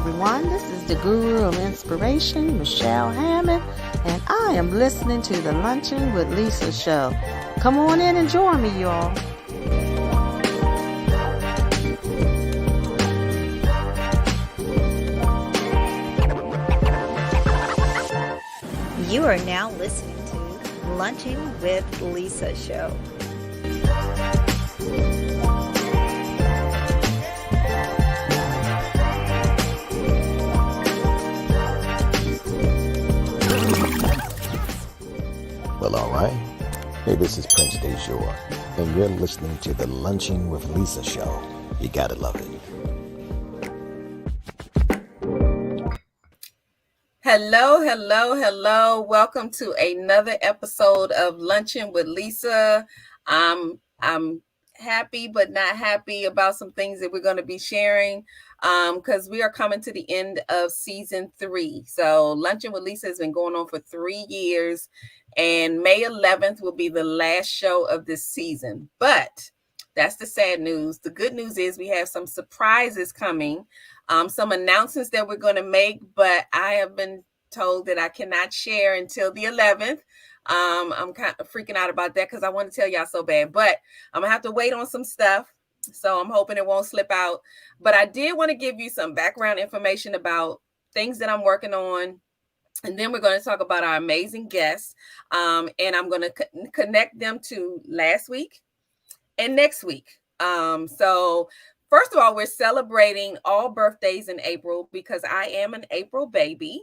everyone. This is the Guru of Inspiration, Michelle Hammond, and I am listening to the Lunchin with Lisa show. Come on in and join me, y'all. You are now listening to Lunchin with Lisa show. Well, all right. Hey, this is Prince DeJour, and you're listening to the Lunchin with Lisa show. You gotta love it. Hello. Welcome to another episode of Lunchin with Lisa. I'm happy but not happy about some things that we're going to be sharing because we are coming to the end of season 3. So Lunchin with Lisa has been going on for 3 years, and May 11th will be the last show of this season. But that's the sad news. The good news is we have some surprises coming, some announcements that we're going to make, but I have been told that I cannot share until the 11th. I'm kind of freaking out about that because I want to tell y'all so bad, but I'm gonna have to wait on some stuff. So I'm hoping it won't slip out. But I did want to give you some background information about things that I'm working on. And then we're going to talk about our amazing guests. And I'm going to connect them to last week and next week. So first of all, we're celebrating all birthdays in April because I am an April baby.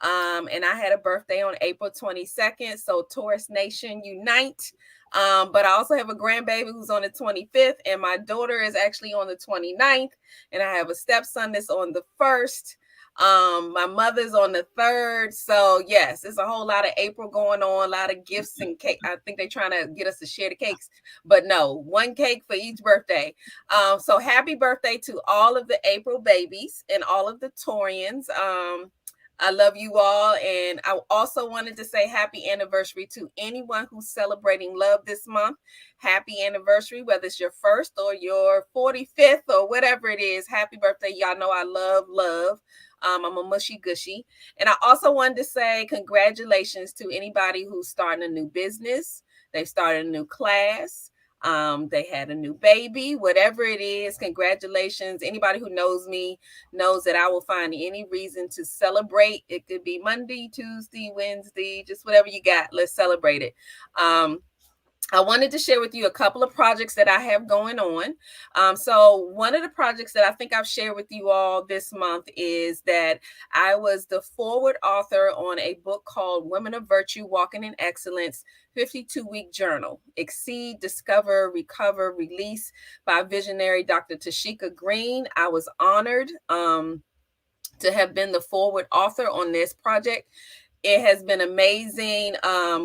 And I had a birthday on April 22nd. So Taurus Nation unite. But I also have a grandbaby who's on the 25th, and my daughter is actually on the 29th. And I have a stepson that's on the 1st. My mother's on the 3rd. So yes, there's a whole lot of April going on, a lot of gifts and cake. I think they're trying to get us to share the cakes, but no, one cake for each birthday. So happy birthday to all of the April babies and all of the Taurians. I love you all. And I also wanted to say happy anniversary to anyone who's celebrating love this month. Happy anniversary, whether it's your first or your 45th or whatever it is. Happy birthday. Y'all know I love. I'm a mushy gushy. And I also wanted to say congratulations to anybody who's starting a new business. They've started a new class. They had a new baby, whatever it is. Congratulations. Anybody who knows me knows that I will find any reason to celebrate. It could be Monday, Tuesday, Wednesday, just whatever you got. Let's celebrate it. I wanted to share with you a couple of projects that I have going on. So one of the projects that I think I've shared with you all this month is that I was the forward author on a book called Women of Virtue, Walking in Excellence, 52-week journal, Exceed, Discover, Recover, Release by Visionary Dr. Tashika Green. I was honored to have been the forward author on this project. It has been amazing.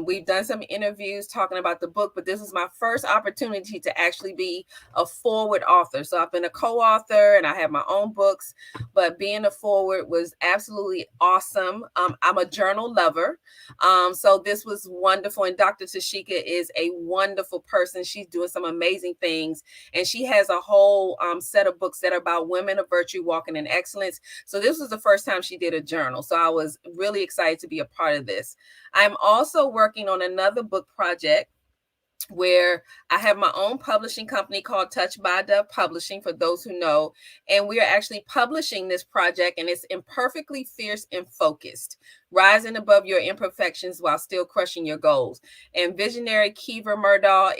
We've done some interviews talking about the book, but this is my first opportunity to actually be a forward author. So I've been a co-author and I have my own books, but being a forward was absolutely awesome. I'm a journal lover. So this was wonderful. And Dr. Tashika is a wonderful person. She's doing some amazing things. And she has a whole set of books that are about women of virtue, walking in excellence. So this was the first time she did a journal. So I was really excited to be a part of this. I'm also working on another book project where I have my own publishing company called Touch by Dove Publishing, for those who know, and we are actually publishing this project, and it's Imperfectly Fierce and Focused, rising above your imperfections while still crushing your goals. And Visionary Kiva Murdaugh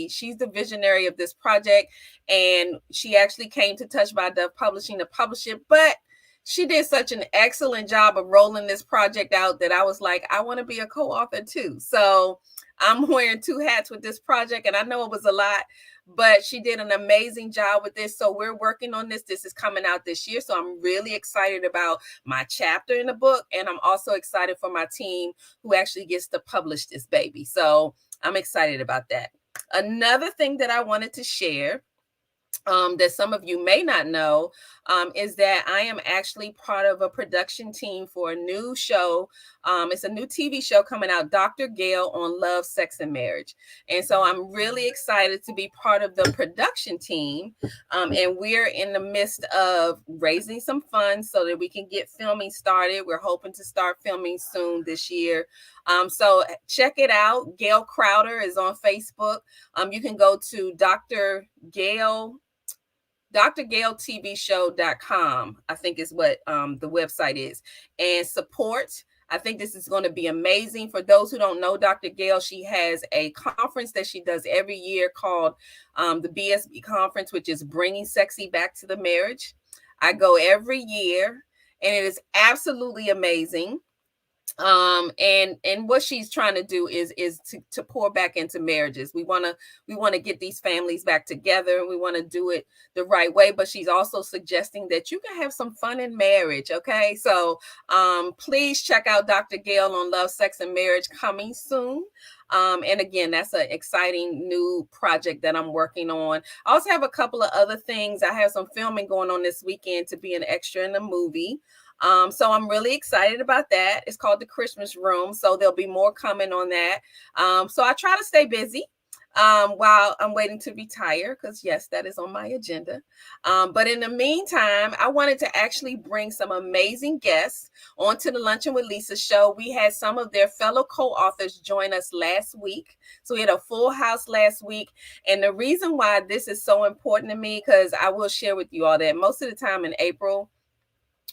she's the visionary of this project, and she actually came to Touch by Dove Publishing to publish it, but she did such an excellent job of rolling this project out that I was like, I want to be a co-author too. So I'm wearing 2 hats with this project, and I know it was a lot, but she did an amazing job with this. So we're working on this. This is coming out this year. So I'm really excited about my chapter in the book. And I'm also excited for my team who actually gets to publish this baby. So I'm excited about that. Another thing that I wanted to share that some of you may not know, is that I am actually part of a production team for a new show. It's a new TV show coming out, Dr. Gail on Love, Sex, and Marriage. And so I'm really excited to be part of the production team. And we're in the midst of raising some funds so that we can get filming started. We're hoping to start filming soon this year. So check it out. Gail Crowder is on Facebook. You can go to drgailtvshow.com, I think is what the website is, and support. I think this is going to be amazing. For those who don't know Dr. Gail, she has a conference that she does every year called the BSB Conference, which is Bringing Sexy Back to the Marriage. I go every year, and it is absolutely amazing. And what she's trying to do is to pour back into marriages. We want to get these families back together, and we want to do it the right way. But she's also suggesting that you can have some fun in marriage. Okay, so please check out Dr. Gail on Love, Sex, and Marriage, coming soon. And again, that's an exciting new project that I'm working on. I also have a couple of other things. I have some filming going on this weekend to be an extra in a movie. So I'm really excited about that. It's called The Christmas Room. So there'll be more coming on that. So I try to stay busy while I'm waiting to retire, because yes, that is on my agenda. But in the meantime, I wanted to actually bring some amazing guests onto the Luncheon with Lisa show. We had some of their fellow co-authors join us last week. So we had a full house last week. And the reason why this is so important to me, because I will share with you all that most of the time in April,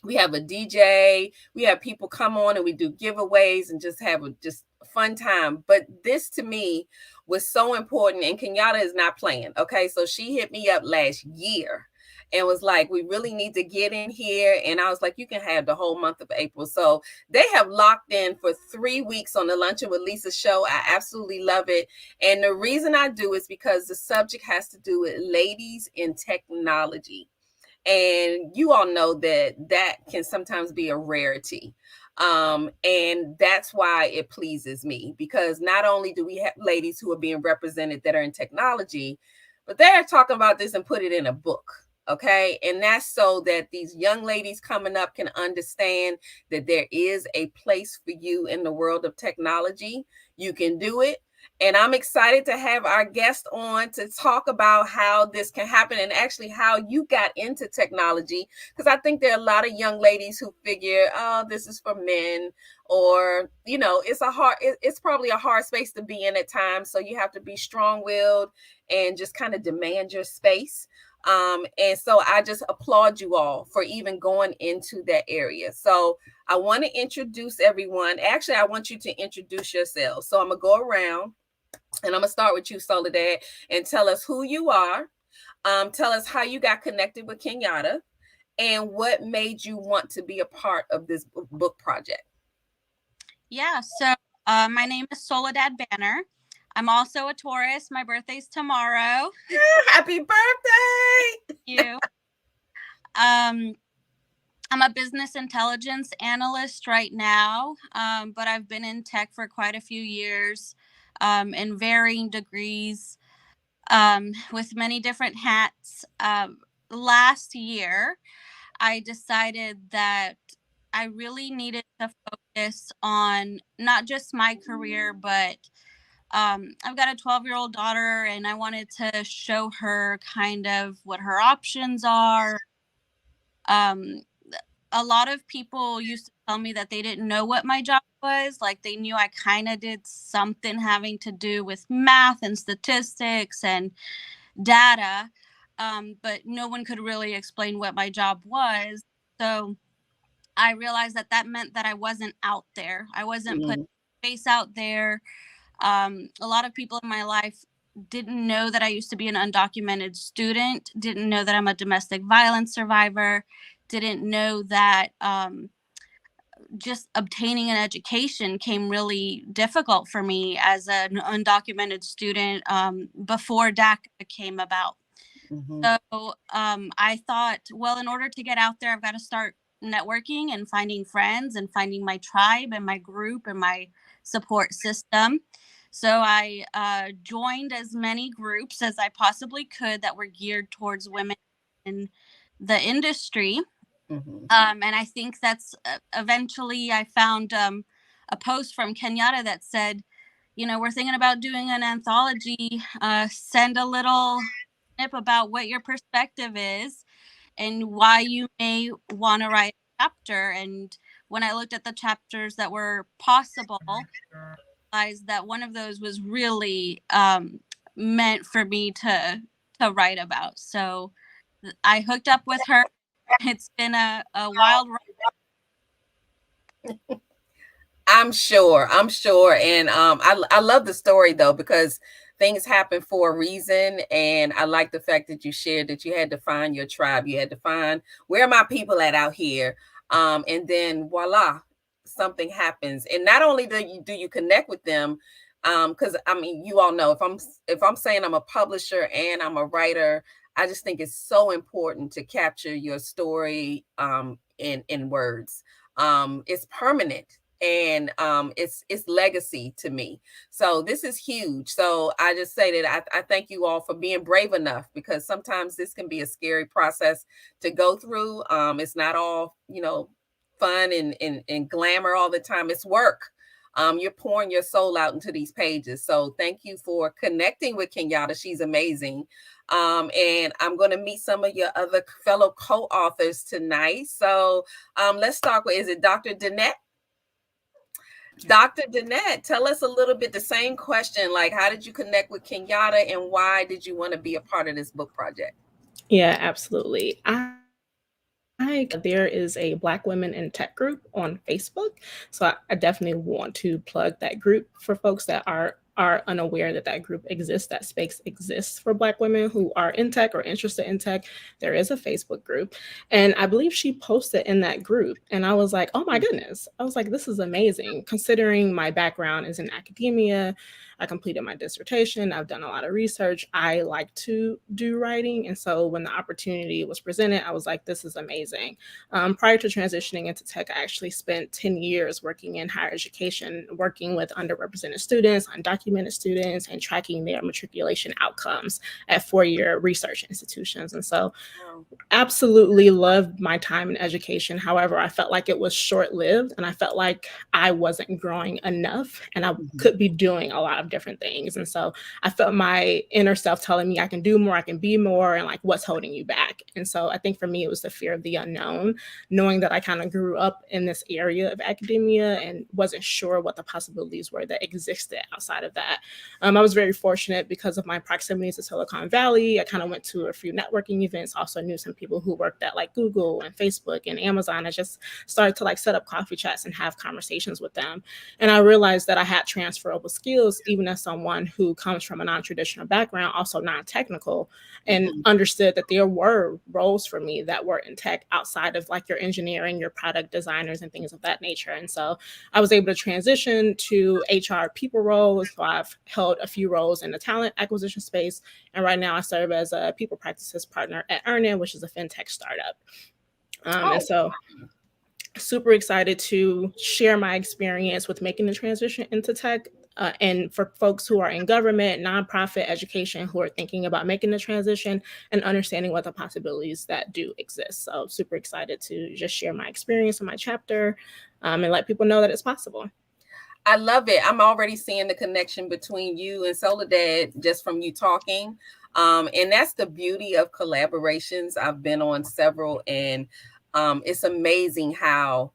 we have a DJ, we have people come on and we do giveaways and just have a fun time. But this to me was so important, and Kenyatta is not playing. Okay, so she hit me up last year and was like, we really need to get in here. And I was like, you can have the whole month of April. So they have locked in for 3 weeks on the Luncheon with Lisa show. I absolutely love it. And the reason I do is because the subject has to do with ladies in technology. And you all know that can sometimes be a rarity. And that's why it pleases me, because not only do we have ladies who are being represented that are in technology, but they're talking about this and put it in a book. Okay. And that's so that these young ladies coming up can understand that there is a place for you in the world of technology. You can do it. And I'm excited to have our guest on to talk about how this can happen, and actually how you got into technology. Because I think there are a lot of young ladies who figure, oh, this is for men, or, it's probably a hard space to be in at times. So you have to be strong-willed and just kind of demand your space. And so I just applaud you all for even going into that area. So I want to introduce everyone. Actually, I want you to introduce yourselves. So I'm going to go around, and I'm going to start with you, Soledad, and tell us who you are. Tell us how you got connected with Kenyatta, and what made you want to be a part of this book project. Yeah, so my name is Soledad Banner. I'm also a Taurus. My birthday's tomorrow. Happy birthday! Thank you. I'm a business intelligence analyst right now, but I've been in tech for quite a few years, in varying degrees, with many different hats. Last year, I decided that I really needed to focus on not just my career, but I've got a 12-year-old daughter, and I wanted to show her kind of what her options are. A lot of people used to tell me that they didn't know what my job was. Like, they knew I kind of did something having to do with math and statistics and data, but no one could really explain what my job was. So I realized that meant that I wasn't out there. I wasn't putting face out there. A lot of people in my life didn't know that I used to be an undocumented student, didn't know that I'm a domestic violence survivor, didn't know that just obtaining an education came really difficult for me as an undocumented student before DACA came about. So I thought, well, in order to get out there, I've got to start networking and finding friends and finding my tribe and my group and my support system. So I joined as many groups as I possibly could that were geared towards women in the industry. Mm-hmm. And I think that's eventually I found a post from Kenyatta that said, we're thinking about doing an anthology. Send a little snip about what your perspective is and why you may want to write a chapter. And when I looked at the chapters that were possible, I realized that one of those was really meant for me to write about. So I hooked up with her. It's been a wild ride. I'm sure. And I love the story though, because things happen for a reason. And I like the fact that you shared that you had to find your tribe. You had to find, where are my people at out here? And then voila, something happens. And not only do you connect with them, because I mean, you all know, if I'm saying I'm a publisher and I'm a writer, I just think it's so important to capture your story in words. It's permanent, and it's legacy to me. So this is huge. So I just say that I thank you all for being brave enough, because sometimes this can be a scary process to go through. It's not all fun and glamour all the time. It's work. You're pouring your soul out into these pages. So thank you for connecting with Kenyatta. She's amazing. And I'm going to meet some of your other fellow co-authors tonight. So let's start with, is it Dr. Danette? Dr. Danette, tell us a little bit the same question, like how did you connect with Kenyatta and why did you want to be a part of this book project? Yeah, absolutely. There is a Black Women in Tech group on Facebook, so I definitely want to plug that group for folks that are unaware that that group exists. That space exists for Black women who are in tech or interested in tech. There is a Facebook group, and I believe she posted in that group, and I was like, oh my goodness! I was like, this is amazing, considering my background is in academia. I completed my dissertation. I've done a lot of research. I like to do writing. And so when the opportunity was presented, I was like, this is amazing. Prior to transitioning into tech, I actually spent 10 years working in higher education, working with underrepresented students, undocumented students, and tracking their matriculation outcomes at four-year research institutions. And so absolutely loved my time in education. However, I felt like it was short-lived, and I felt like I wasn't growing enough, and I could be doing a lot of different things. And so I felt my inner self telling me I can do more, I can be more, and like, what's holding you back? And so I think for me, it was the fear of the unknown, knowing that I kind of grew up in this area of academia and wasn't sure what the possibilities were that existed outside of that. I was very fortunate because of my proximity to Silicon Valley. I kind of went to a few networking events, also knew some people who worked at like Google and Facebook and Amazon. I just started to like set up coffee chats and have conversations with them. And I realized that I had transferable skills, even as someone who comes from a non-traditional background, also non-technical, and understood that there were roles for me that were in tech outside of like your engineering, your product designers, and things of that nature. And so I was able to transition to HR people roles. So I've held a few roles in the talent acquisition space. And right now I serve as a people practices partner at Earnin, which is a fintech startup. And so super excited to share my experience with making the transition into tech. And for folks who are in government, nonprofit, education, who are thinking about making the transition and understanding what the possibilities that do exist. So super excited to just share my experience in my chapter and let people know that it's possible. I love it. I'm already seeing the connection between you and Soledad just from you talking. And that's the beauty of collaborations. I've been on several, and it's amazing how,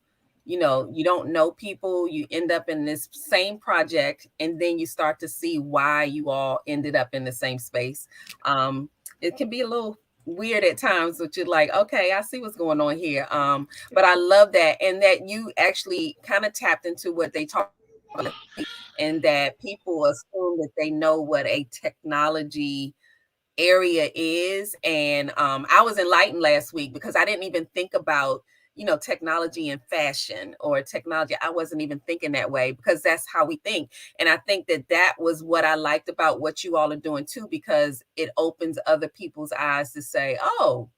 you don't know people, you end up in this same project, and then you start to see why you all ended up in the same space. It can be a little weird at times, but you're like, okay, I see what's going on here. But I love that. And that you actually kind of tapped into what they talk about, and that people assume that they know what a technology area is. And I was enlightened last week because I didn't even think about technology and fashion or technology. I wasn't even thinking that way because that's how we think. And I think that was what I liked about what you all are doing too, because it opens other people's eyes to say, oh,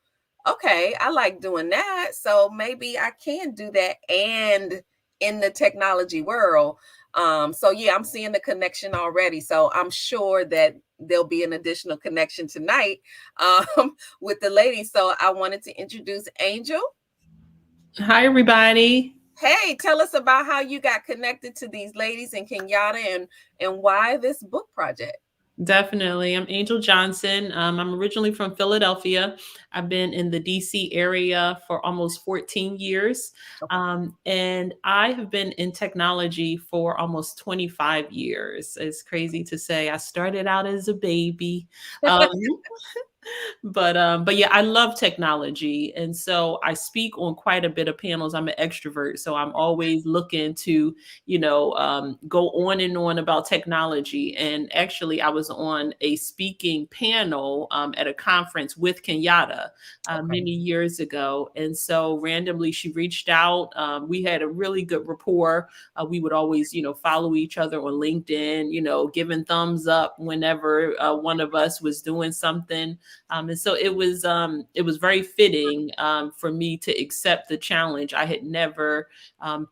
okay, I like doing that, so maybe I can do that. And in the technology world, So yeah, I'm seeing the connection already. So I'm sure that there'll be an additional connection tonight with the ladies. So I wanted to introduce Angel. Hi, everybody. Hey, tell us about how you got connected to these ladies in Kenyatta and why this book project. Definitely. I'm Angel Johnson. I'm originally from Philadelphia. I've been in the DC area for almost 14 years. And I have been in technology for almost 25 years. It's crazy to say. I started out as a baby. Um, but yeah, I love technology, and so I speak on quite a bit of panels. I'm an extrovert, so I'm always looking to go on and on about technology. And actually, I was on a speaking panel at a conference with Kenyatta many years ago, and so randomly she reached out. We had a really good rapport. We would always follow each other on LinkedIn, giving thumbs up whenever one of us was doing something. And so it was very fitting for me to accept the challenge. I had never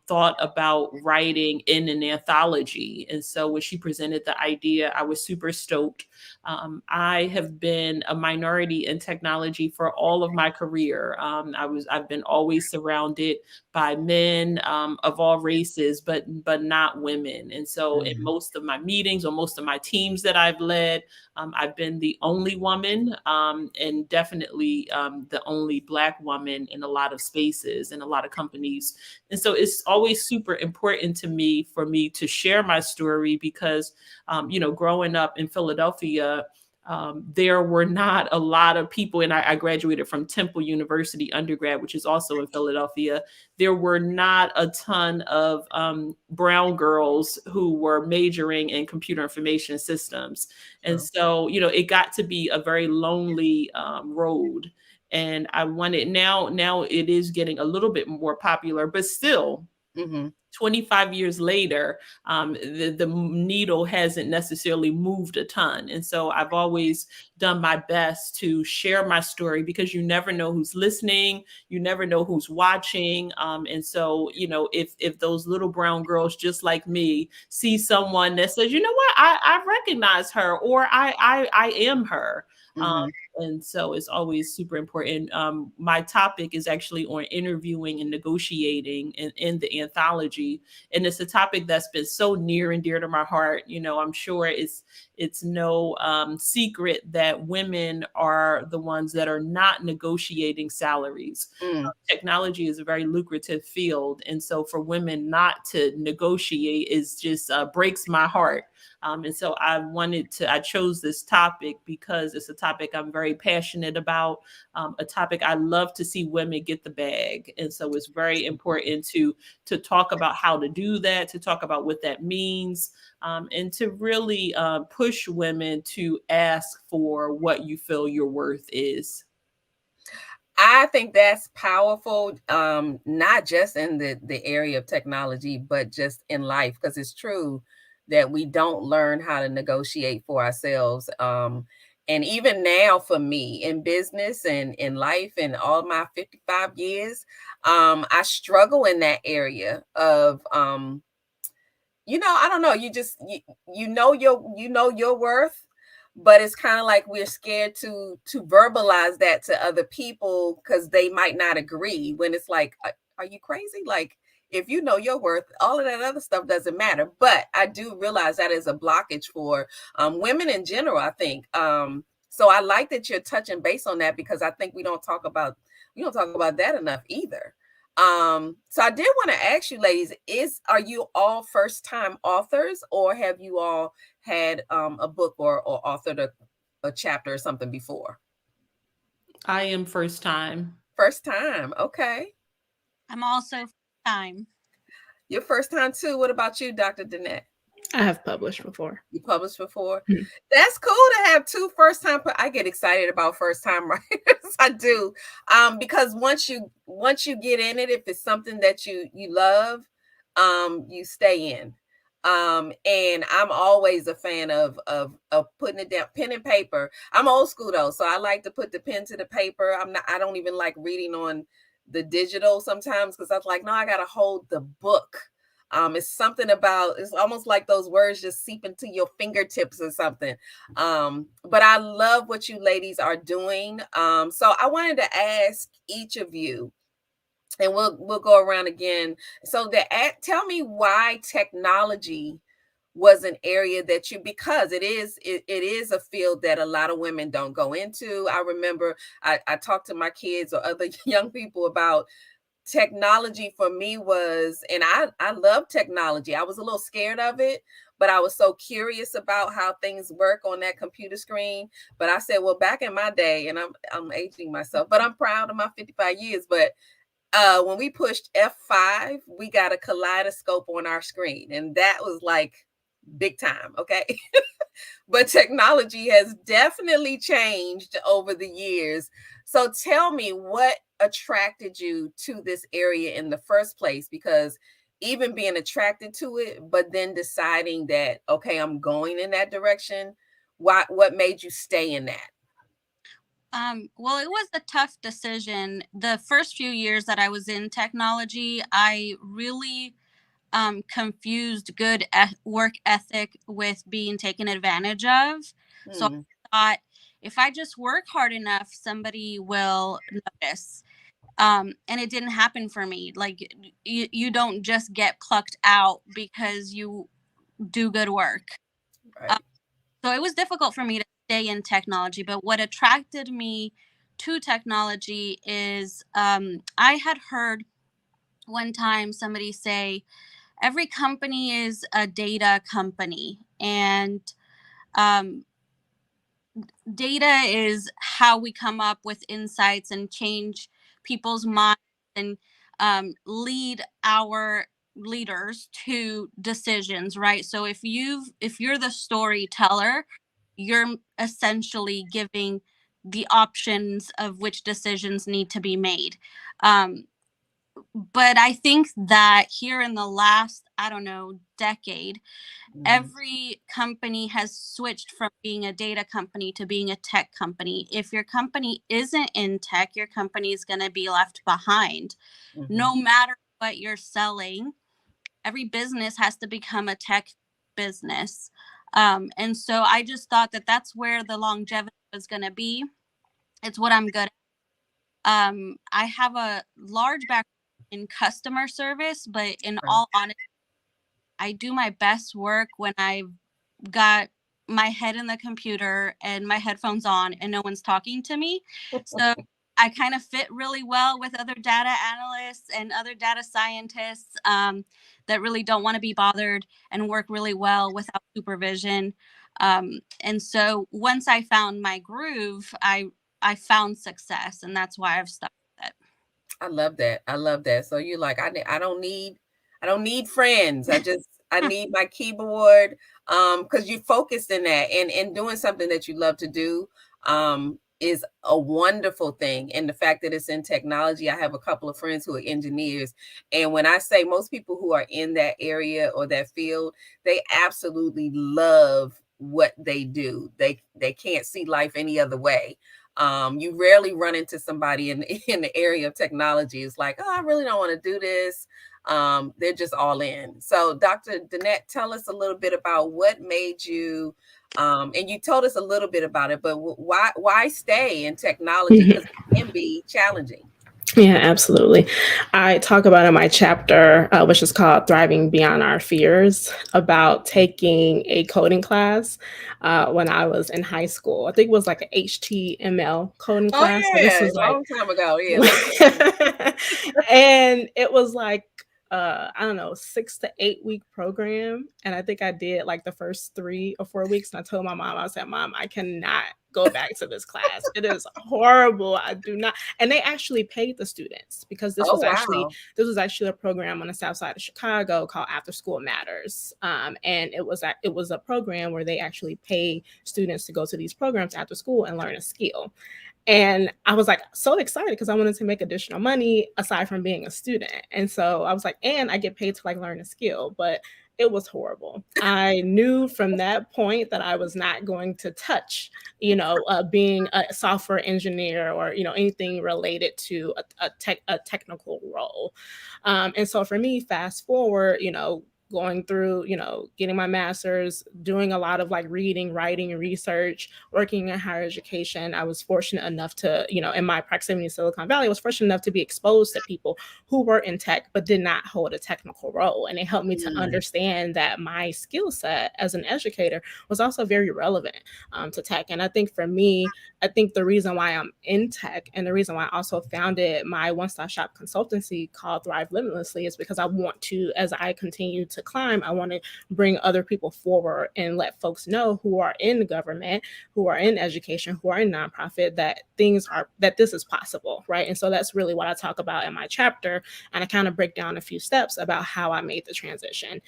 thought about writing in an anthology. And so when she presented the idea, I was super stoked. I have been a minority in technology for all of my career. I've been always surrounded by men of all races, but not women. And so in most of my meetings or most of my teams that I've led, I've been the only woman and definitely the only Black woman in a lot of spaces and a lot of companies. And so it's always super important to me to share my story because, growing up in Philadelphia, there were not a lot of people, and I graduated from Temple University undergrad, which is also in Philadelphia. There were not a ton of brown girls who were majoring in computer information systems. And so, it got to be a very lonely road. And I wanted, now it is getting a little bit more popular, but still, 25 years later, the needle hasn't necessarily moved a ton. And so I've always done my best to share my story because you never know who's listening, you never know who's watching. And so, if those little brown girls just like me see someone that says, you know what, I recognize her, or I am her. And so it's always super important. My topic is actually on interviewing and negotiating in the anthology. And it's a topic that's been so near and dear to my heart. I'm sure it's no secret that women are the ones that are not negotiating salaries. Technology is a very lucrative field. And so for women not to negotiate is just breaks my heart. And so I chose this topic because it's a topic I'm very passionate about, a topic I love to see women get the bag. And so it's very important to talk about how to do that, to talk about what that means, and to really push women to ask for what you feel your worth is. I think that's powerful, not just in the area of technology, but just in life, because it's true that we don't learn how to negotiate for ourselves. And even now for me in business and in life and all my 55 years, I struggle in that area of, I don't know, you know your worth, but it's kind of like we're scared to verbalize that to other people because they might not agree, when it's like, are you crazy? Like, if you know your worth, all of that other stuff doesn't matter. But I do realize that is a blockage for women in general, I think. So I like that you're touching base on that, because I think we don't talk about that enough either. So I did want to ask you, ladies, are you all first time authors, or have you all had a book or authored a chapter or something before? I am first time. First time. Okay. I'm also first time. Your first time too. What about you, Dr. Danette? I have published before. You published before? That's cool to have two first time. I get excited about first time writers. I do. Because once you get in it, if it's something that you love, you stay in. And I'm always a fan of putting it down, pen and paper. I'm old school though, so I like to put the pen to the paper. I don't even like reading on the digital sometimes, because I was like, no, I gotta hold the book. It's something about, it's almost like those words just seep into your fingertips or something. But I love what you ladies are doing. So I wanted to ask each of you, and we'll go around again. So tell me why technology was an area that you, because it is a field that a lot of women don't go into. I remember I talked to my kids or other young people about technology. For me was, and I love technology. I was a little scared of it, but I was so curious about how things work on that computer screen. But I said, well, back in my day, and I'm aging myself, but I'm proud of my 55 years. But when we pushed F5, we got a kaleidoscope on our screen, and that was like big time. Okay. But technology has definitely changed over the years. So tell me, what attracted you to this area in the first place? Because even being attracted to it, but then deciding that, okay, I'm going in that direction. What made you stay in that? Well, it was a tough decision. The first few years that I was in technology, I really confused good work ethic with being taken advantage of. So Hmm. I thought, if I just work hard enough, somebody will notice. And it didn't happen for me. Like, you don't just get plucked out because you do good work. Um, Right. so it was difficult for me to stay in technology. But what attracted me to technology is, I had heard one time somebody say, every company is a data company, and um, data is how we come up with insights and change people's minds and lead our leaders to decisions, right? So if you're the storyteller, you're essentially giving the options of which decisions need to be made. um, but I think that here in the last, I don't know, decade, Mhm. every company has switched from being a data company to being a tech company. If your company isn't in tech, your company is going to be left behind. Mhm. No matter what you're selling, every business has to become a tech business. And so I just thought that that's where the longevity was going to be. It's what I'm good at. I have a large background in customer service, but in Right. all honesty, I do my best work when I've got my head in the computer and my headphones on and no one's talking to me. So I kind of fit really well with other data analysts and other data scientists, that really don't want to be bothered and work really well without supervision. And so once I found my groove, I found success, and that's why I've stuck with it. I love that. I love that. So you're like, I don't need friends. I need my keyboard. Because you focused in that, and doing something that you love to do is a wonderful thing. And the fact that it's in technology, I have a couple of friends who are engineers. And when I say, most people who are in that area or that field, they absolutely love what they do. They can't see life any other way. You rarely run into somebody in in the area of technology. It's like, oh, I really don't want to do this. They're just all in. So, Dr. Danette, tell us a little bit about what made you, and you told us a little bit about it, but why stay in technology? Because it can be challenging. Yeah, absolutely. I talk about in my chapter, which is called Thriving Beyond Our Fears, about taking a coding class when I was in high school. I think it was like an HTML coding Oh class. So this yeah, was a like, long time ago. Yeah, long time. and it was like, I don't know, 6 to 8 week program. And I think I did like the first 3 or 4 weeks. And I told my mom, I said, Mom, I cannot go back to this class. It is horrible. I do not. And they actually paid the students, because Oh wow. this was actually a program on the south side of Chicago called After School Matters. And it was a program where they actually pay students to go to these programs after school and learn a skill. And I was like so excited because I wanted to make additional money aside from being a student. And so I was like, and I get paid to like learn a skill. But it was horrible. I knew from that point that I was not going to touch, being a software engineer or, anything related to a technical role. And so for me, fast forward, going through, getting my master's, doing a lot of like reading, writing, and research, working in higher education. I was fortunate enough to, in my proximity to Silicon Valley, I was fortunate enough to be exposed to people who were in tech but did not hold a technical role. And it helped me to understand that my skill set as an educator was also very relevant to tech. And I think for me, I think the reason why I'm in tech and the reason why I also founded my one-stop shop consultancy called Thrive Limitlessly is because I want to, as I continue to climb, I want to bring other people forward and let folks know who are in government, who are in education, who are in nonprofit, that this is possible, right? And so that's really what I talk about in my chapter. And I kind of break down a few steps about how I made the transition.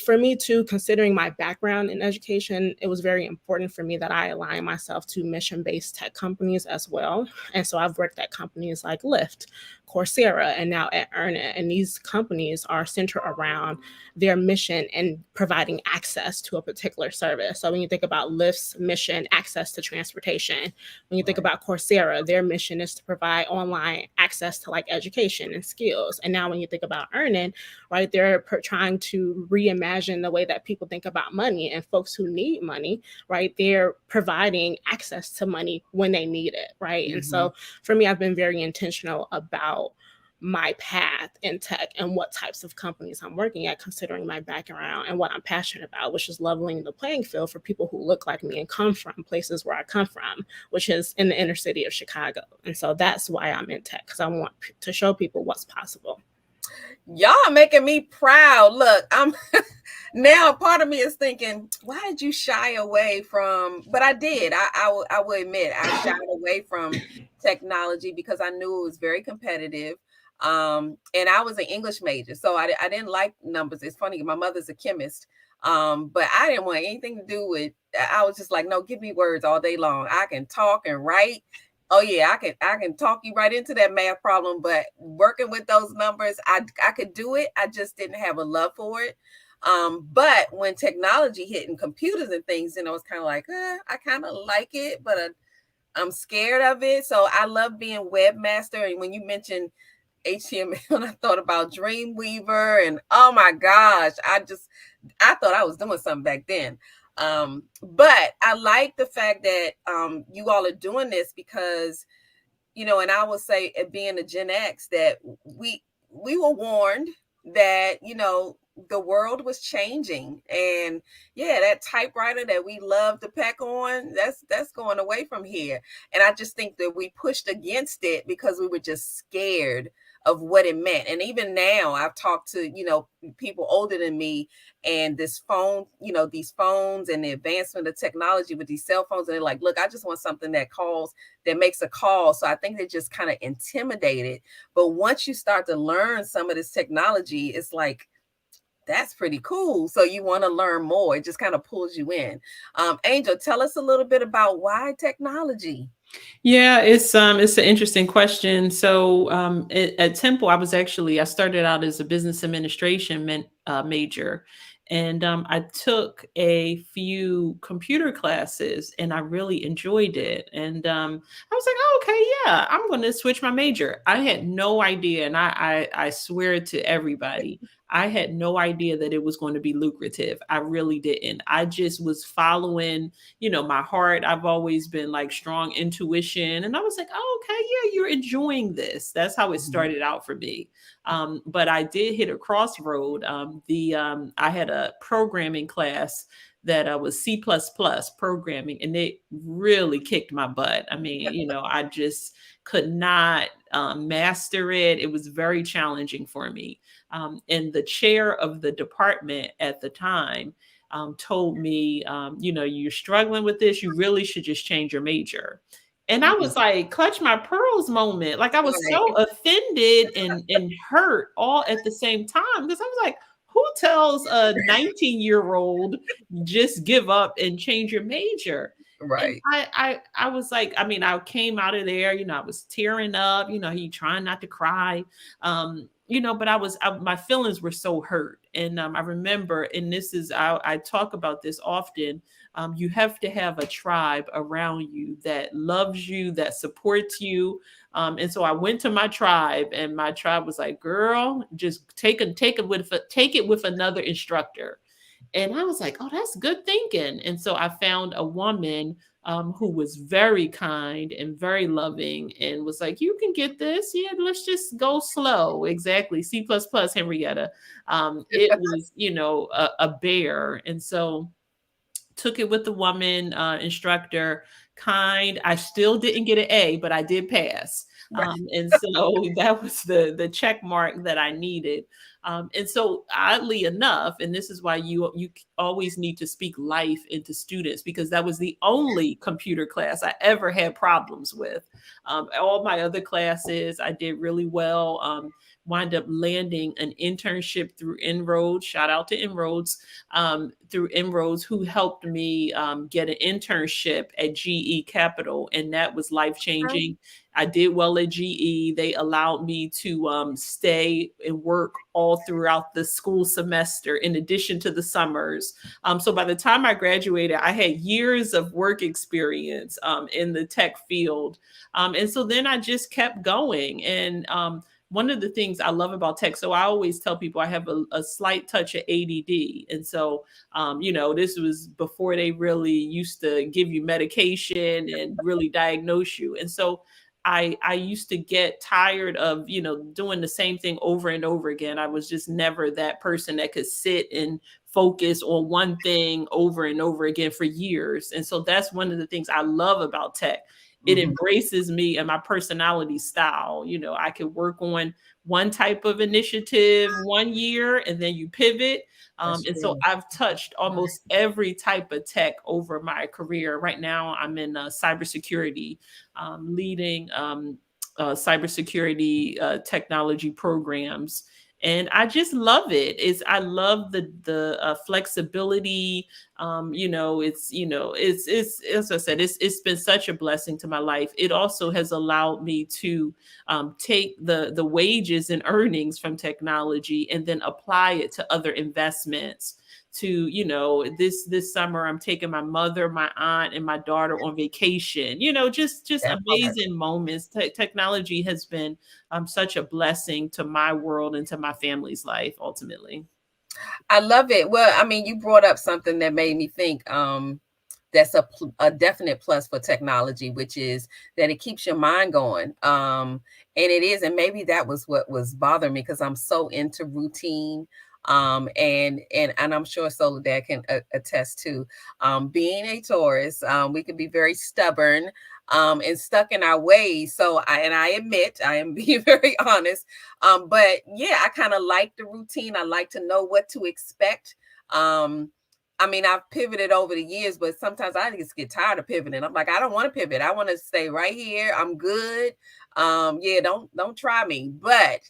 For me too, considering my background in education, it was very important for me that I align myself to mission-based tech companies as well. And so I've worked at companies like Lyft, Coursera, and now at Earn It. And these companies are centered around their mission and providing access to a particular service. So when you think about Lyft's mission, access to transportation, when you think about Coursera, their mission is to provide online access to like education and skills. And now when you think about Earn It, right, they're trying to reimagine the way that people think about money, and folks who need money, right, they're providing access to money when they need it, right? And so for me, I've been very intentional about my path in tech and what types of companies I'm working at, considering my background and what I'm passionate about, which is leveling the playing field for people who look like me and come from places where I come from, which is in the inner city of Chicago. And so that's why I'm in tech, because I want to show people what's possible. Y'all making me proud. Look, I'm now part of me is thinking, why did you shy away from, but I did. I will admit I shied away from technology because I knew it was very competitive. And I was an English major, so I didn't like numbers. It's funny, my mother's a chemist, but I didn't want anything to do with, I was just like, no, give me words all day long. I can talk and write. Oh yeah, I can talk you right into that math problem, but working with those numbers, I could do it. I just didn't have a love for it. But when technology hit and computers and things, I was kind of like, I kind of like it, but I'm scared of it. So I love being webmaster. And when you mentioned HTML, I thought about Dreamweaver, and oh my gosh, I thought I was doing something back then. But I like the fact that you all are doing this because, and I will say, being a Gen X, that we were warned that, the world was changing, and yeah, that typewriter that we love to peck on, that's going away from here. And I just think that we pushed against it because we were just scared of what it meant. And even now I've talked to, people older than me, and this phone, these phones and the advancement of technology with these cell phones. And they're like, look, I just want something that makes a call. So I think they're just kind of intimidated. But once you start to learn some of this technology, it's like, that's pretty cool. So you want to learn more. It just kind of pulls you in. Angel, tell us a little bit about why technology. Yeah, it's an interesting question. So at Temple, I started out as a business administration major, and I took a few computer classes, and I really enjoyed it. And I was like, oh, okay, yeah, I'm going to switch my major. I had no idea, and I swear to everybody, I had no idea that it was going to be lucrative. I really didn't. I just was following, my heart. I've always been like strong intuition. And I was like, oh, okay, yeah, you're enjoying this. That's how it started out for me. But I did hit a crossroad. I had a programming class that was C++ programming, and it really kicked my butt. I mean, I just could not master it. It was very challenging for me. And the chair of the department at the time told me, you're struggling with this. You really should just change your major. And I was like, clutch my pearls moment. Like, I was so offended and hurt all at the same time, because I was like, who tells a 19-year-old just give up and change your major? Right. I was like, I mean, I came out of there, I was tearing up, he trying not to cry. But my feelings were so hurt. And I remember, and I talk about this often. You have to have a tribe around you that loves you, that supports you. And so I went to my tribe, and my tribe was like, girl, just take it with another instructor. And I was like, oh, that's good thinking. And so I found a woman who was very kind and very loving and was like, you can get this. Yeah, let's just go slow. Exactly. C++, Henrietta. It was, a bear. And so took it with the woman instructor, kind. I still didn't get an A, but I did pass. And so that was the check mark that I needed. And so oddly enough, and this is why you always need to speak life into students, because that was the only computer class I ever had problems with. All my other classes, I did really well. Wind up landing an internship through En-ROADS. Shout out to En-ROADS. Through En-ROADS, who helped me get an internship at GE Capital, and that was life changing. I did well at GE. They allowed me to stay and work all throughout the school semester, in addition to the summers. So by the time I graduated, I had years of work experience in the tech field. And so then I just kept going. And one of the things I love about tech, so I always tell people I have a slight touch of ADD. And so, this was before they really used to give you medication and really diagnose you. And so I used to get tired of, doing the same thing over and over again. I was just never that person that could sit and focus on one thing over and over again for years. And so that's one of the things I love about tech. It embraces me and my personality style. I could work on one type of initiative one year and then you pivot. And so I've touched almost every type of tech over my career. Right now, I'm in cybersecurity, leading cybersecurity technology programs. And I just love it. I love the flexibility. It's as I said, it's been such a blessing to my life. It also has allowed me to take the wages and earnings from technology and then apply it to other investments. To this summer, I'm taking my mother, my aunt, and my daughter on vacation. Just amazing moments. Technology has been such a blessing to my world and to my family's life. Ultimately, I love it. Well, I mean, you brought up something that made me think. That's a definite plus for technology, which is that it keeps your mind going. And it is, and maybe that was what was bothering me, because I'm so into routine. And I'm sure Soledad can attest to being a Taurus. We can be very stubborn and stuck in our ways. So I admit, I am being very honest. But yeah, I kind of like the routine. I like to know what to expect. I mean, I've pivoted over the years, but sometimes I just get tired of pivoting. I'm like, I don't want to pivot. I want to stay right here. I'm good. Yeah, don't try me. But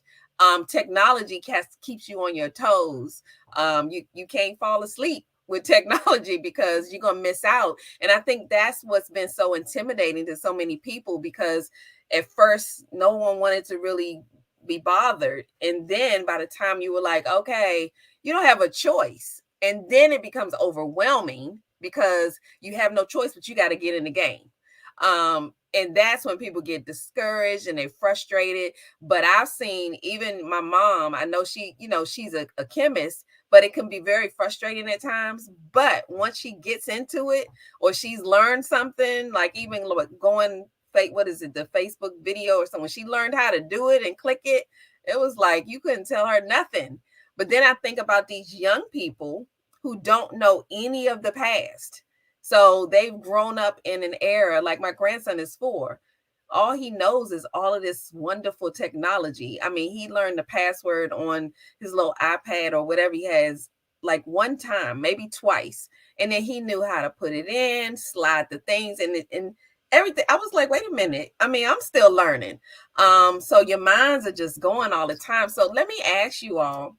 technology keeps you on your toes. You can't fall asleep with technology because you're gonna miss out. And I think that's what's been so intimidating to so many people, because at first no one wanted to really be bothered. And then by the time you were like, okay, you don't have a choice. And then it becomes overwhelming because you have no choice, but you got to get in the game. And that's when people get discouraged and they're frustrated. But I've seen even my mom, I know she's a chemist, but it can be very frustrating at times. But once she gets into it, or she's learned something, like even going, what is it, the Facebook video or something, she learned how to do it and click it. It was like, you couldn't tell her nothing. But then I think about these young people who don't know any of the past. So they've grown up in an era, like my grandson is 4. All he knows is all of this wonderful technology. I mean, he learned the password on his little iPad or whatever he has, like one time, maybe twice. And then he knew how to put it in, slide the things and everything. I was like, wait a minute. I mean, I'm still learning. So your minds are just going all the time. So let me ask you all,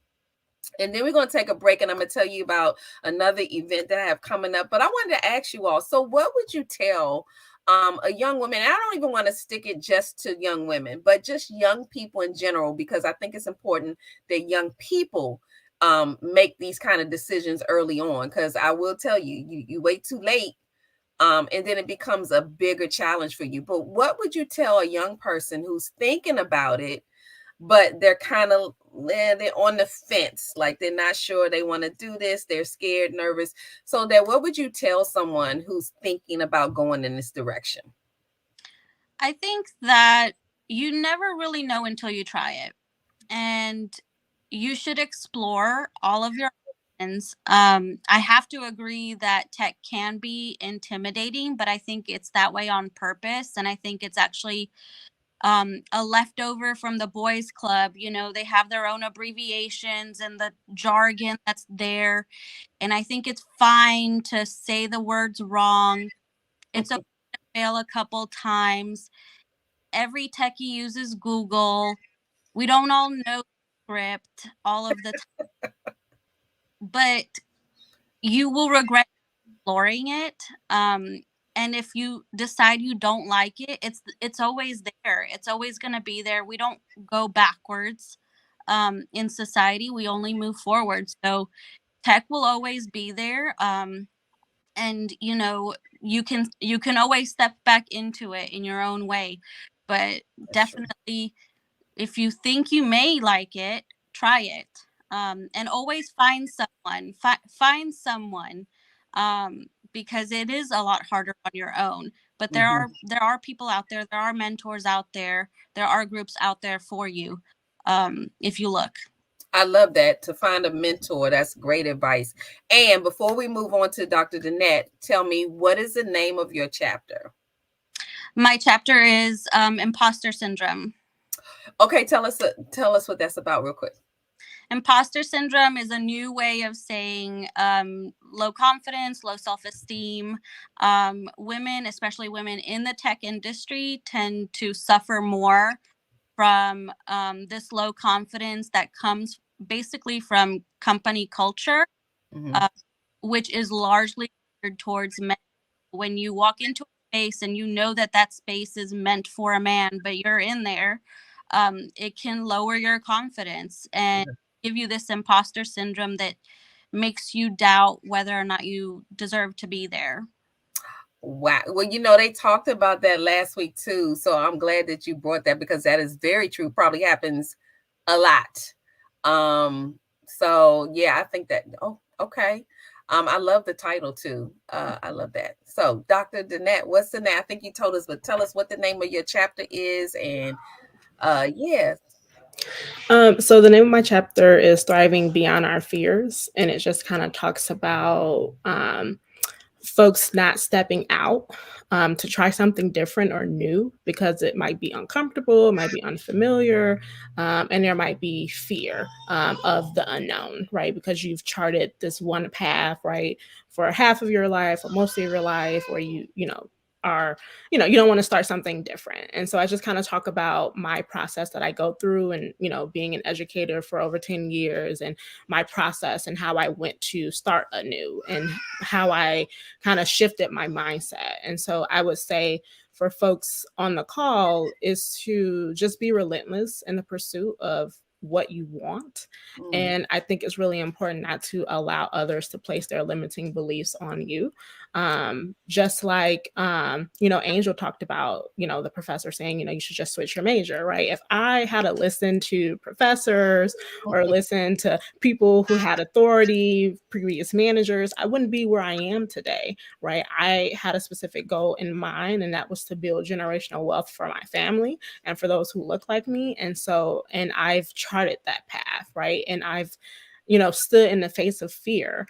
And then we're going to take a break, and I'm going to tell you about another event that I have coming up. But I wanted to ask you all, so what would you tell a young woman? I don't even want to stick it just to young women, but just young people in general, because I think it's important that young people make these kind of decisions early on. Because I will tell you, you wait too late, and then it becomes a bigger challenge for you. But what would you tell a young person who's thinking about it, but they're kind of they're on the fence, like they're not sure they want to do this, they're scared, nervous? So that, what would you tell someone who's thinking about going in this direction? I think that you never really know until you try it, and you should explore all of your options. I have to agree that tech can be intimidating, but I think it's that way on purpose, and I think it's actually a leftover from the boys club. You know, they have their own abbreviations and the jargon that's there, and I think it's fine to say the words wrong. It's okay to fail a couple times. Every techie uses Google. We don't all know script all of the time, but you will regret exploring it. And if you decide you don't like it, it's always there. It's always going to be there. We don't go backwards in society. We only move forward. So tech will always be there. And you can always step back into it in your own way. But definitely, if you think you may like it, try it. And always find someone. Find someone, because it is a lot harder on your own. But there are people out there. There are mentors out there. There are groups out there for you, if you look. I love that, to find a mentor. That's great advice. And before we move on to Dr. Danette, tell me, what is the name of your chapter? My chapter is Imposter Syndrome. Okay, tell us what that's about real quick. Imposter syndrome is a new way of saying low confidence, low self-esteem. Women, especially women in the tech industry, tend to suffer more from this low confidence that comes basically from company culture, which is largely geared towards men. When you walk into a space and you know that that space is meant for a man, but you're in there, it can lower your confidence and give you this imposter syndrome that makes you doubt whether or not you deserve to be there. Wow. Well, they talked about that last week too. So I'm glad that you brought that, because that is very true. Probably happens a lot. So yeah, I think that, okay. I love the title too. I love that. So Dr. Danette, what's the name? I think you told us, but tell us what the name of your chapter is. And yeah. So the name of my chapter is Thriving Beyond Our Fears, and it just kind of talks about folks not stepping out to try something different or new because it might be uncomfortable, it might be unfamiliar, and there might be fear of the unknown, right? Because you've charted this one path, right, for half of your life or most of your life, where you are, you don't want to start something different. And so I just kind of talk about my process that I go through, and being an educator for over 10 years, and my process and how I went to start anew, and how I kind of shifted my mindset. And so I would say for folks on the call is to just be relentless in the pursuit of what you want. And I think it's really important not to allow others to place their limiting beliefs on you. Just like, Angel talked about, the professor saying, you should just switch your major, right? If I had to listen to professors or listen to people who had authority, previous managers, I wouldn't be where I am today, right? I had a specific goal in mind, and that was to build generational wealth for my family and for those who look like me. And I've charted that path, right? And I've stood in the face of fear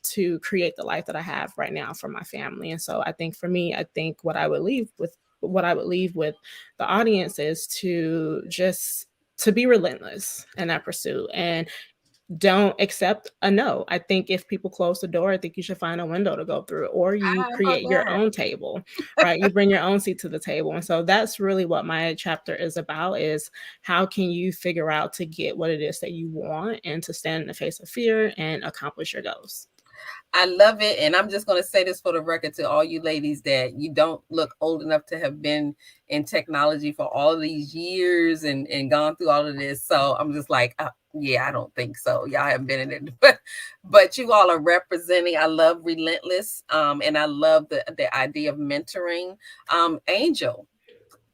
to create the life that I have right now for my family. And so I think for me, what I would leave with the audience is to be relentless in that pursuit. And don't accept a no. I think if people close the door, I think you should find a window to go through, or you How about create your that? own table, right? You bring your own seat to the table. And so that's really what my chapter is about, is how can you figure out to get what it is that you want and to stand in the face of fear and accomplish your goals. I love it. And I'm just going to say this for the record to all you ladies, that you don't look old enough to have been in technology for all these years and gone through all of this. So I'm just like, yeah, I don't think so. Y'all haven't been in it, but you all are representing. I love Relentless. And I love the idea of mentoring. Angel,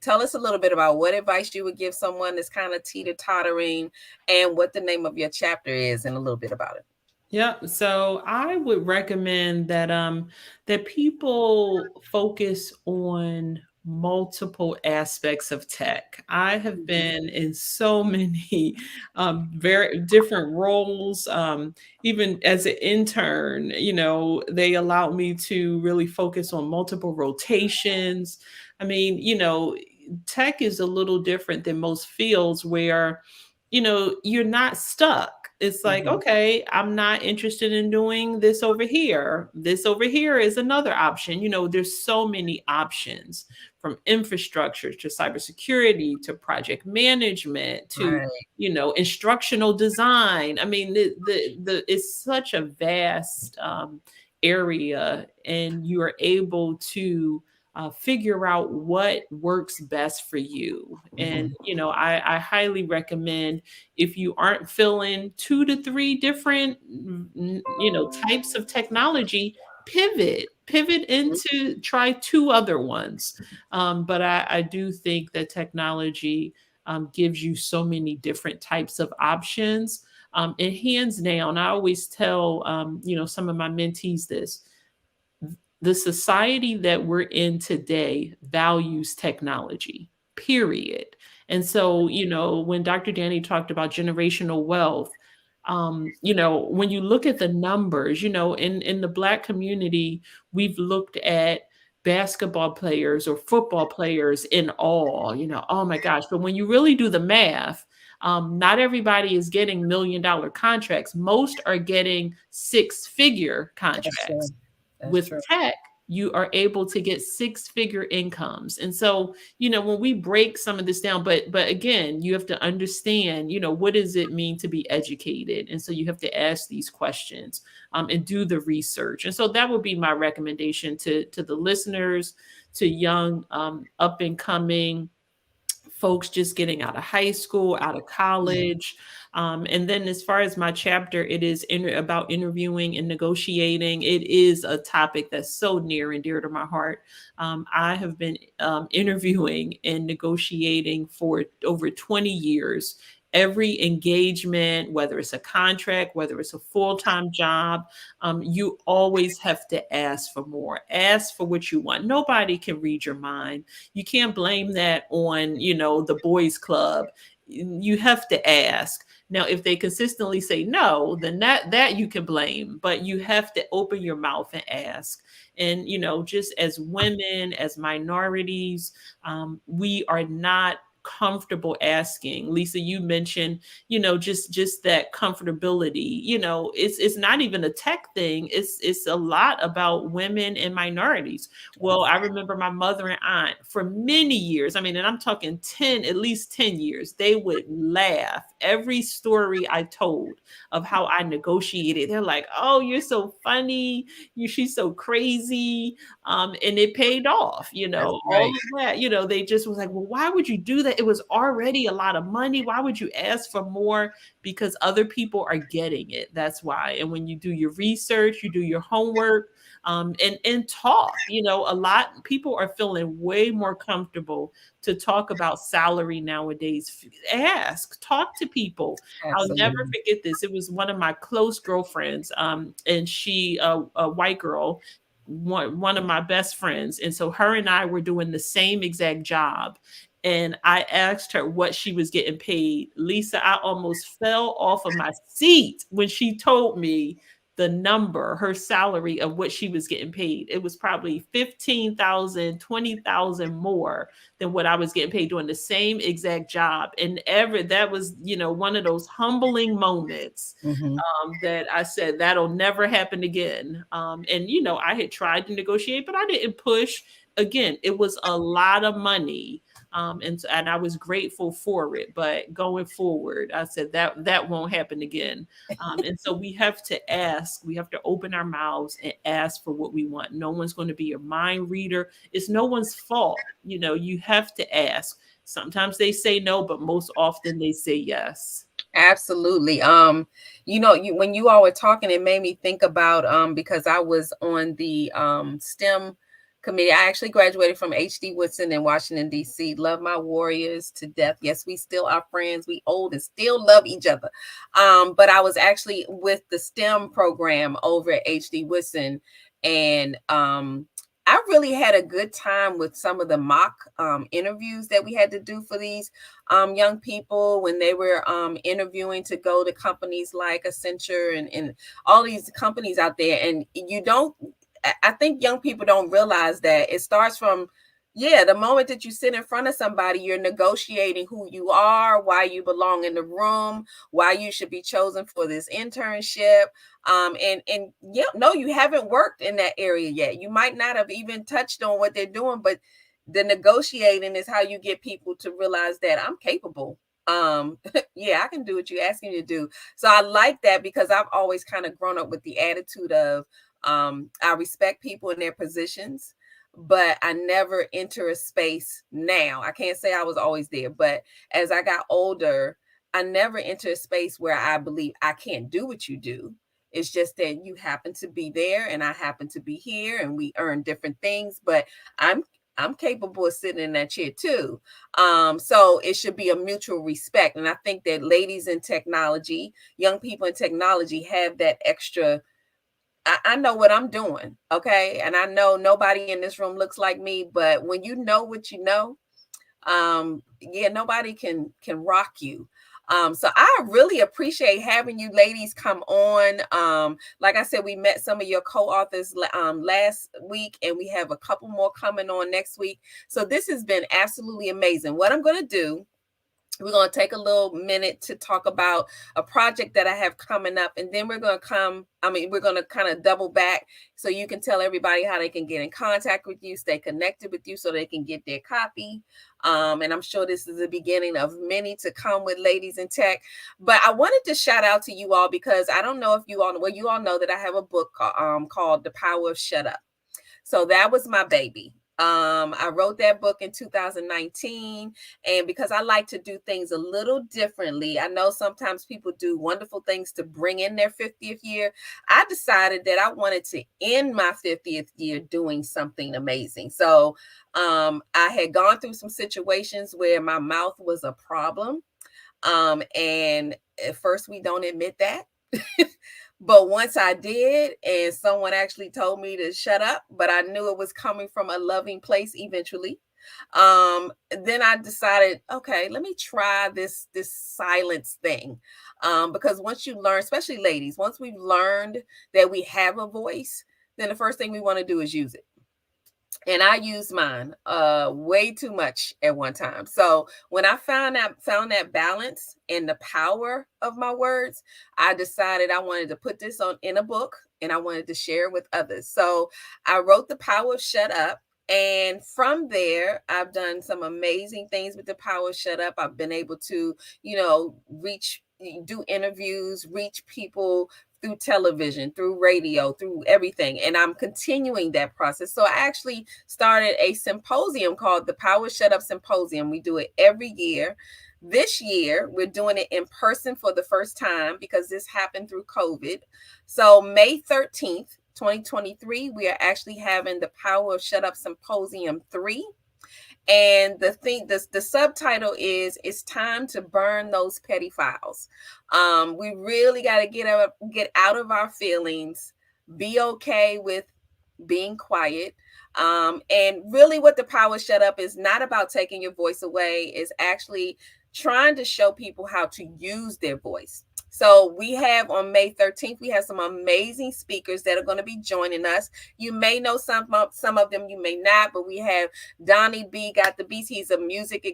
tell us a little bit about what advice you would give someone that's kind of teeter-tottering, and what the name of your chapter is, and a little bit about it. Yeah, so I would recommend that people focus on multiple aspects of tech. I have been in so many very different roles. Even as an intern, they allowed me to really focus on multiple rotations. I mean, tech is a little different than most fields where you're not stuck. It's like, Mhm. okay, I'm not interested in doing this over here. This over here is another option. There's so many options, from infrastructure to cybersecurity to project management to, Right. instructional design. I mean, it's such a vast area, and you are able to figure out what works best for you. And, Mhm. I highly recommend, if you aren't feeling 2 to 3 different, types of technology, pivot into try 2 other ones. But I do think that technology gives you so many different types of options. And hands down, I always tell, some of my mentees this: the society that we're in today values technology, period. And so, when Dr. Danny talked about generational wealth, when you look at the numbers, in the Black community, we've looked at basketball players or football players in awe, oh my gosh. But when you really do the math, not everybody is getting $1 million contracts. Most are getting 6-figure That's true. contracts. That's With true. tech, you are able to get 6-figure incomes. And so, when we break some of this down, but again, you have to understand, what does it mean to be educated? And so you have to ask these questions, and do the research. And so that would be my recommendation to the listeners, to young, up and coming folks just getting out of high school, out of college. And then, as far as my chapter, it is about interviewing and negotiating. It is a topic that's so near and dear to my heart. I have been interviewing and negotiating for over 20 years. Every engagement, whether it's a contract, whether it's a full-time job, you always have to ask for more. Ask for what you want. Nobody can read your mind. You can't blame that on, the boys club. You have to ask. Now, if they consistently say no, then that you can blame, but you have to open your mouth and ask. And, just as women, as minorities, we are not comfortable asking. Lisa, you mentioned, just that comfortability. It's not even a tech thing. It's a lot about women and minorities. Well, I remember my mother and aunt for many years. I mean, and I'm talking at least 10 years, they would laugh every story I told of how I negotiated. They're like, "Oh, you're so funny. She's so crazy." And it paid off, That's all right. of that, they just was like, "Well, why would you do that? It was already a lot of money. Why would you ask for more?" Because other people are getting it. That's why. And when you do your research, you do your homework, and talk. A lot people are feeling way more comfortable to talk about salary nowadays. Ask, talk to people. I'll never Absolutely. forget this. It was one of my close girlfriends, and she, a white girl, one of my best friends. And so her and I were doing the same exact job. And I asked her what she was getting paid. Lisa, I almost fell off of my seat when she told me the number, her salary of what she was getting paid. It was probably 15,000, 20,000 more than what I was getting paid doing the same exact job. And that was, one of those humbling moments that I said, that'll never happen again. And, I had tried to negotiate, but I didn't push. Again, it was a lot of money. And I was grateful for it, but going forward, I said that won't happen again. And so we have to open our mouths and ask for what we want. No one's going to be your mind reader. It's no one's fault. You have to ask. Sometimes they say no, but most often they say yes. Absolutely. When you all were talking, it made me think about because I was on the STEM committee. I actually graduated from HD Woodson in Washington, D.C. Love my Warriors to death. Yes, we still are friends. We old and still love each other. But I was actually with the STEM program over at HD Woodson, and I really had a good time with some of the mock interviews that we had to do for these young people when they were interviewing to go to companies like Accenture and all these companies out there. And I think young people don't realize that it starts from, the moment that you sit in front of somebody, you're negotiating who you are, why you belong in the room, why you should be chosen for this internship. You haven't worked in that area yet. You might not have even touched on what they're doing, but the negotiating is how you get people to realize that I'm capable. I can do what you're asking me to do. So I like that because I've always kind of grown up with the attitude of I respect people in their positions, but I never enter a space now. I can't say I was always there, but as I got older, I never enter a space where I believe I can't do what you do. It's just that you happen to be there and I happen to be here and we earn different things, but I'm capable of sitting in that chair too. So it should be a mutual respect. And I think that ladies in technology, young people in technology have that extra. I know what I'm doing. Okay. And I know nobody in this room looks like me, but when you know what you know, nobody can rock you. So I really appreciate having you ladies come on. Like I said, we met some of your co-authors last week, and we have a couple more coming on next week. So this has been absolutely amazing. What I'm going to do, we're going to take a little minute to talk about a project that I have coming up, and then we're going to kind of double back so you can tell everybody how they can get in contact with you, stay connected with you so they can get their copy. And I'm sure this is the beginning of many to come with Ladies in Tech. But I wanted to shout out to you all because I don't know if you all know that I have a book called The Power of Shut Up. So that was my baby. I wrote that book in 2019, and because I like to do things a little differently, I know sometimes people do wonderful things to bring in their 50th year. I decided that I wanted to end my 50th year doing something amazing. So I had gone through some situations where my mouth was a problem. And at first we don't admit that. But once I did, and someone actually told me to shut up, but I knew it was coming from a loving place eventually. Then I decided, okay, let me try this silence thing. Because once you learn, especially ladies, once we've learned that we have a voice, then the first thing we want to do is use it. And I used mine way too much at one time. So when I found that balance and the power of my words, I decided I wanted to put this in a book, and I wanted to share it with others. So I wrote The Power of Shut Up. And from there, I've done some amazing things with The Power of Shut Up. I've been able to, do interviews, reach people through television, through radio, through everything. And I'm continuing that process. So I actually started a symposium called the Power Shut Up Symposium. We do it every year. This year, we're doing it in person for the first time because this happened through COVID. So May 13th, 2023, we are actually having the Power of Shut Up Symposium 3. And the subtitle is "It's Time to Burn Those Petty Files." We really got to get out of our feelings, be okay with being quiet. And really what the Power Shut Up is not about taking your voice away, is actually trying to show people how to use their voice. So we have on May 13th, we have some amazing speakers that are going to be joining us. You may know some of them, you may not, but we have Donnie B Got the Beats. He's a music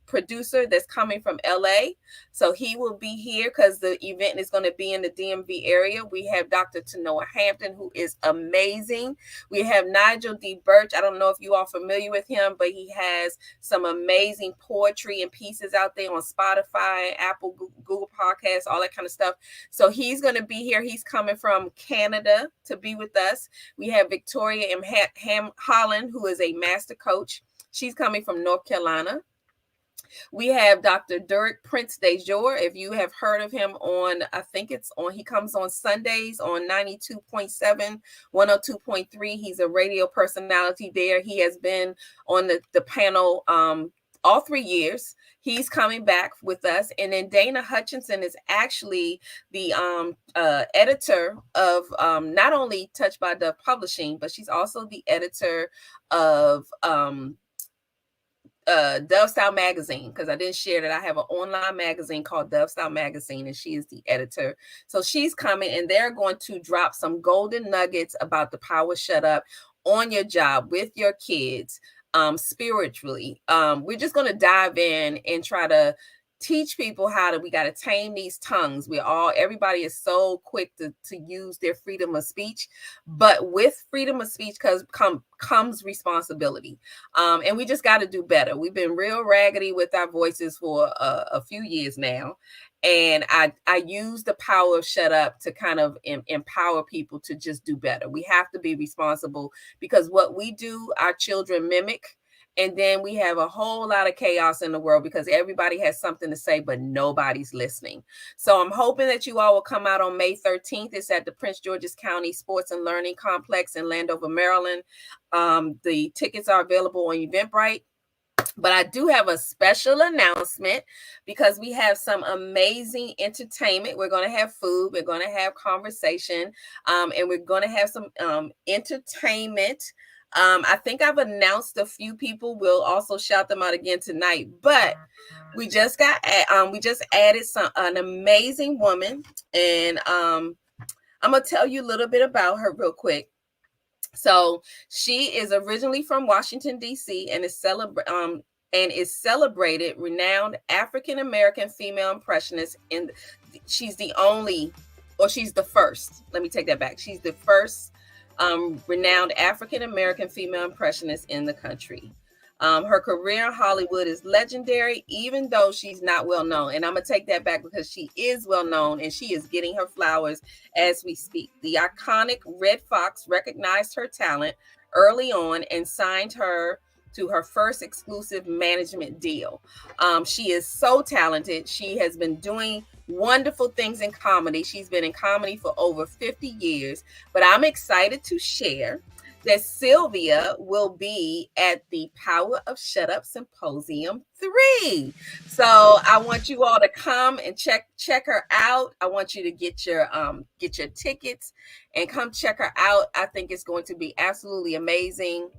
producer that's coming from LA. So he will be here because the event is going to be in the DMV area. We have Dr. Tanoa Hampton, who is amazing. We have Nigel D. Birch. I don't know if you are familiar with him, but he has some amazing poetry and pieces out there on Spotify, Apple, Google Podcasts, all that kind of stuff. So he's going to be here. He's coming from Canada to be with us. We have Victoria M. Holland, who is a master coach. She's coming from North Carolina. We have Dr. Derek Prince DeJour. If you have heard of him on, I think it's on, he comes on Sundays on 92.7, 102.3. He's a radio personality there. He has been on the panel all 3 years. He's coming back with us. And then Dana Hutchinson is actually the editor of not only Touched by Dove Publishing, but she's also the editor of Dove Style Magazine, because I didn't share that I have an online magazine called Dove Style Magazine, and she is the editor. So she's coming, and they're going to drop some golden nuggets about the power shut up on your job with your kids. Spiritually, we're just going to dive in and try to teach people we got to tame these tongues. Everybody is so quick to use their freedom of speech, but with freedom of speech comes responsibility. And we just got to do better. We've been real raggedy with our voices for a few years now. And I use the power of shut up to kind of empower people to just do better. We have to be responsible, because what we do, our children mimic. And then we have a whole lot of chaos in the world because everybody has something to say, but nobody's listening. So I'm hoping that you all will come out on May 13th. It's at the Prince George's County Sports and Learning Complex in Landover, Maryland. The tickets are available on Eventbrite. But I do have a special announcement, because we have some amazing entertainment. We're going to have food. We're going to have conversation. And we're going to have some entertainment. I think I've announced a few people. We'll also shout them out again tonight. But we just added an amazing woman. And I'm going to tell you a little bit about her real quick. So she is originally from Washington, D.C. and is celebrated renowned African-American female impressionist. And she's the first. Let me take that back. She's the first renowned African-American female impressionist in the country. Her career in Hollywood is legendary, even though she's not well known. And I'm going to take that back, because she is well known and she is getting her flowers as we speak. The iconic Red Fox recognized her talent early on and signed her to her first exclusive management deal. She is so talented. She has been doing wonderful things in comedy. She's been in comedy for over 50 years. But I'm excited to share that Sylvia will be at the Power of Shut Up Symposium 3. So I want you all to come and check her out. I want you to get your tickets and come check her out. I think it's going to be absolutely amazing.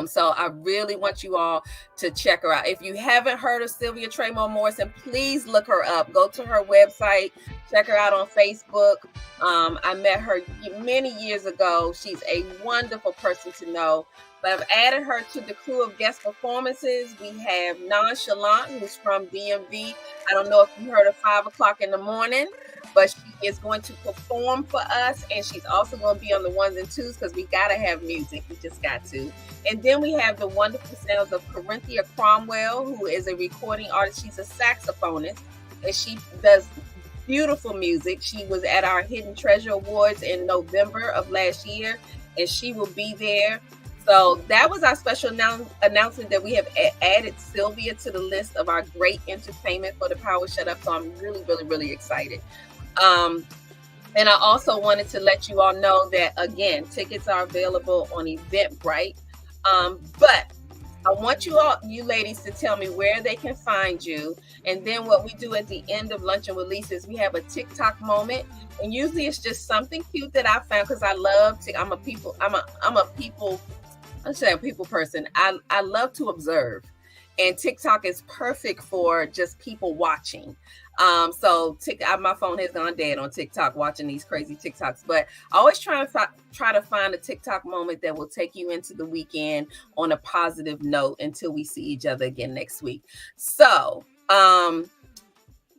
So I really want you all to check her out. If you haven't heard of Sylvia Tremore Morrison, please look her up. Go to her website, check her out on Facebook. I met her many years ago. She's a wonderful person to know. But I've added her to the crew of guest performances. We have Nonchalant, who's from DMV. I don't know if you heard of 5 o'clock in the morning, but she is going to perform for us. And she's also going to be on the ones and twos, because we got to have music. We just got to. And then we have the wonderful sounds of Corinthia Cromwell, who is a recording artist. She's a saxophonist, and she does beautiful music. She was at our Hidden Treasure Awards in November of last year, and she will be there. So that was our special announcement, that we have added Sylvia to the list of our great entertainment for the Power Shut Up. So I'm really, really, really excited. And I also wanted to let you all know that, again, tickets are available on Eventbrite. But I want you ladies to tell me where they can find you. And then what we do at the end of Luncheon with Lisa is we have a TikTok moment. And usually it's just something cute that I found, because I love to, I'm a people person. I love to observe. And TikTok is perfect for just people watching. So my phone has gone dead on TikTok watching these crazy TikToks, but I always try to find a TikTok moment that will take you into the weekend on a positive note until we see each other again next week. So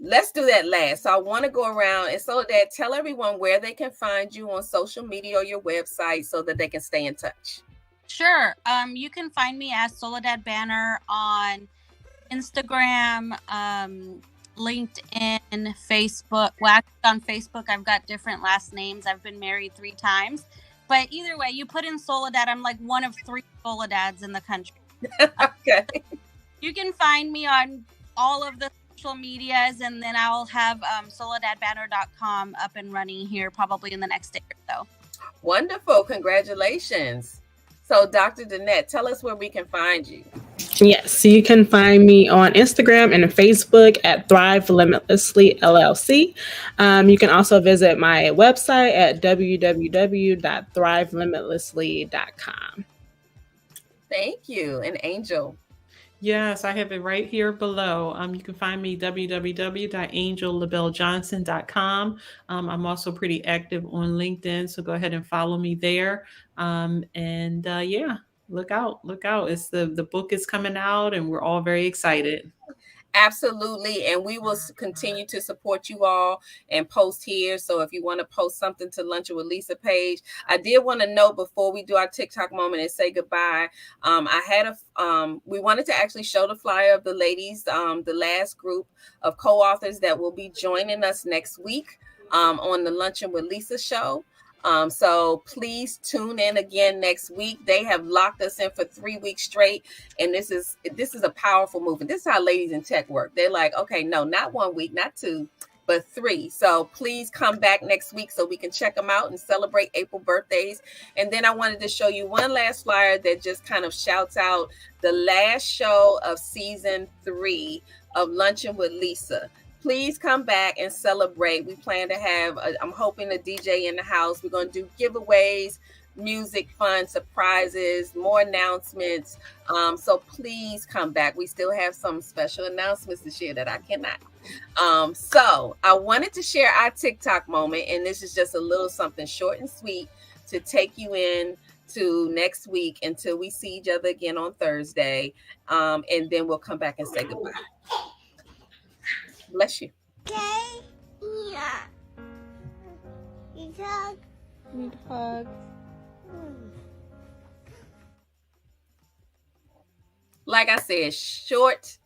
let's do that last. So I want to go around and Soledad, tell everyone where they can find you on social media or your website so that they can stay in touch. Sure. You can find me as Soledad Banner on Instagram, LinkedIn, Facebook. Well, actually on Facebook, I've got different last names. I've been married 3 times. But either way, you put in Soledad, I'm like one of 3 Soledads in the country. Okay. You can find me on all of the social medias, and then I'll have soledadbanner.com up and running here probably in the next day or so. Wonderful. Congratulations. So Dr. Danette, tell us where we can find you. Yes, so you can find me on Instagram and Facebook at Thrive Limitlessly LLC. You can also visit my website at www.thrivelimitlessly.com. Thank you. And Angel. Yes, I have it right here below. You can find me www.angellabellejohnson.com. I'm also pretty active on LinkedIn, so go ahead and follow me there. Yeah, look out. It's the book is coming out and we're all very excited. Absolutely. And we will continue to support you all and post here. So if you want to post something to Lunchin with Lisa page, I did want to note before we do our TikTok moment and say goodbye. We wanted to actually show the flyer of the ladies, the last group of co-authors that will be joining us next week on the Lunchin with Lisa show. So please tune in again next week. They have locked us in for 3 weeks straight. And this is a powerful movement. This is how ladies in tech work. They're like, okay, no, not 1 week, not 2, but 3. So please come back next week so we can check them out and celebrate April birthdays. And then I wanted to show you one last flyer that just kind of shouts out the last show of season 3 of Lunchin with Lisa. Please come back and celebrate. We plan to have, I'm hoping, a DJ in the house. We're going to do giveaways, music, fun, surprises, more announcements. So please come back. We still have some special announcements this year that I cannot. So I wanted to share our TikTok moment, and this is just a little something short and sweet to take you in to next week until we see each other again on Thursday. And then we'll come back and say goodbye. Bless you. Okay. Yeah. Need hugs. Like I said, short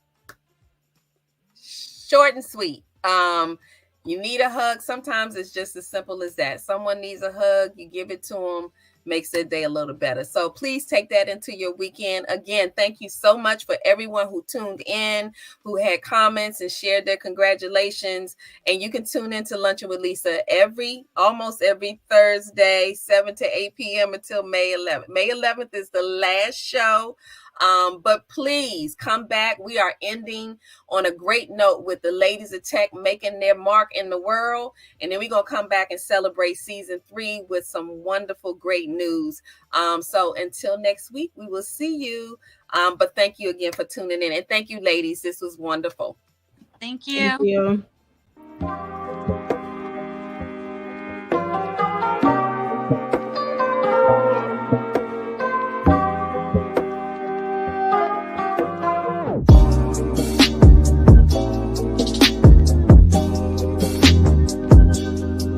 and sweet. You need a hug. Sometimes it's just as simple as that. Someone needs a hug, you give it to them, makes their day a little better. So please take that into your weekend. Again, thank you so much for everyone who tuned in, who had comments and shared their congratulations. And you can tune into Lunchin with Lisa almost every Thursday, 7 to 8 p.m. until May 11th. May 11th is the last show. But please come back. We are ending on a great note with the ladies of tech making their mark in the world. And then we're going to come back and celebrate season 3 with some wonderful, great news. So until next week, we will see you. But thank you again for tuning in. And thank you, ladies. This was wonderful. Thank you. Thank you.